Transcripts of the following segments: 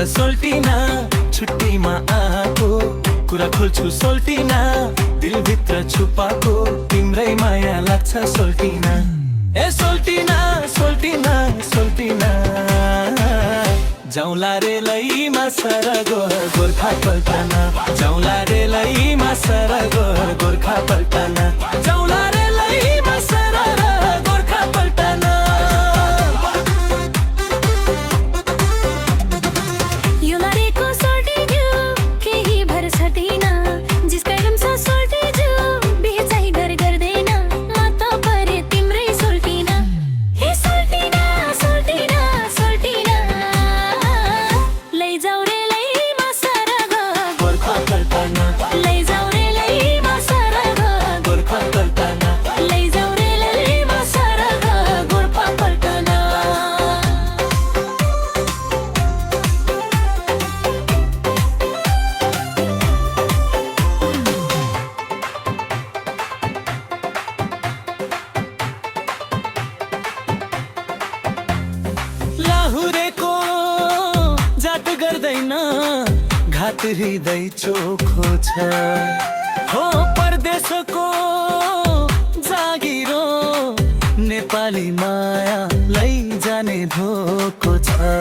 सोल्टिना छुट्टीमा आएको कुरा खोल्छु सोल्टिना दिलभित्र छुपाको तिम्रै माया लाग्छ सोल्टिना ए सोल्टिना सोल्टिना सोल्टिना जाउँला रेलैमा सरगो गोर्खा पल्टना जाउँला रेलैमा सरगो गोर्खा पल्टना जाउँला रेलैमा सरर गोर्खा पल्टना यो लडेको सोल्टिन्यो केही भर छटिना जिसका रम्सा सोल्टिन्यो बिहे चाहिँ गर्दैन म त परे तिम्रै सोल्टिना हे सोल्टिना सोल्टिना सोल्टिना लैजाऊ रेलैमा सरग गोर्खा पल्टना लैजाऊ रेलैमा सरग गोर्खा पल्टना लैजाऊ रेलैमा सरग गोर्खा पल्टना लाहुरेको जात गर्दैन घात हृदय चोखो छ हो परदेशको जागिरो नेपाली माया लैजाने धोको छ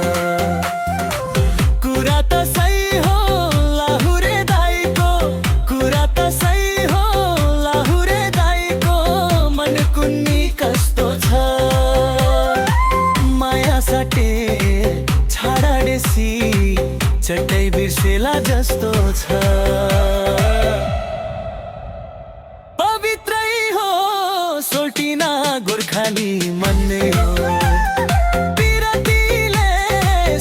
कुरा त सही हो लाहुरे दाइको कुरा त सही हो लाहुरे दाइको मन कुन्नी कस्तो छ माया सटे छाडाडेसी चट्टै बिर्सेला जस्तो छ पवित्रै हो सोल्टिना गोर्खाली मन्ने हो पिरतीले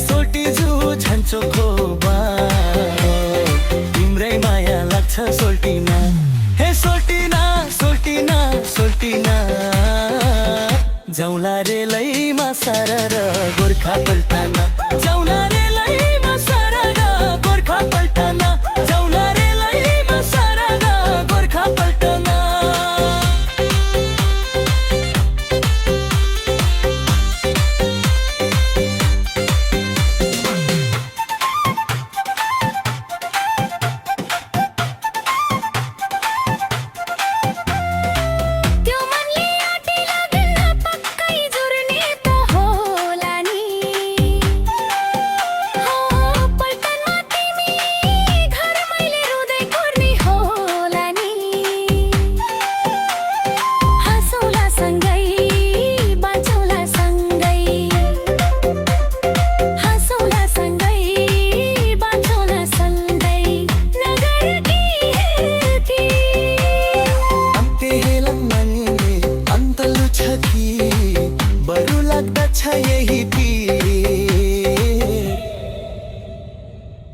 सोल्टिजु झन्चोको बा तिम्रै माया लाग्छ सोल्टिना हे सोल्टिना सोल्टिना सोल्टिना जाउँला रेलैमा सरर गोर्खा पल्टना जाउँला रेलैमा सरर गोर्खा पल्टना जाउँला रेलैमा सरर गोर्खा पल्टना त्यो मनले आँटी लाग्न पक्कै जुर्ने त होला नि हो पल्टनमा तिमी घर मैले रुँदै कुर्ने होला नि हाँसौँला सँगै बाँचौँला सँगै हाँसौँला सँगै बाँचौँला सँगै नगर कि अन्त्य हेलन मनले अन्तलु छ कि बरु लाग्दछ यही पीर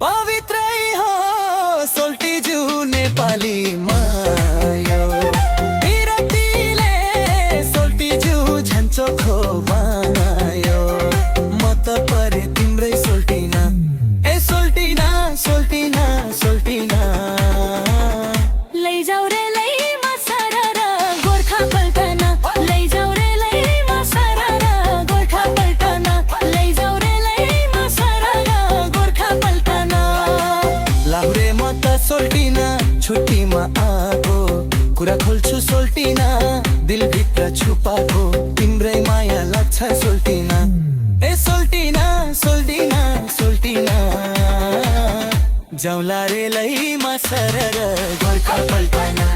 पवित्रै हो सोल्टिजु नेपाली मायो पिरतीले सोल्टिजु झन्चोखो बनायो म त परे तिम्रै सोल्टिना ए सोल्टिना सोल्टिना सोल्टिना लैजाऊ रेलैमा सरर गोर्खा पल्टना लैजाऊ रेलैमा सरर गोर्खा पल्टना लैजाऊ रेलैमा सरर गोर्खा पल्टना लाहुरे म त सोल्टिना छुट्टीमा आएको कुरा खोल्छु सोल्टिना दिलभित्र छुपाको तिम्रै माया लाग्छ सोल्टिना ए सोल्टिना सोल्टिना सोल्टिना जाउँला रेलैमा सरर गोर्खा पल्टना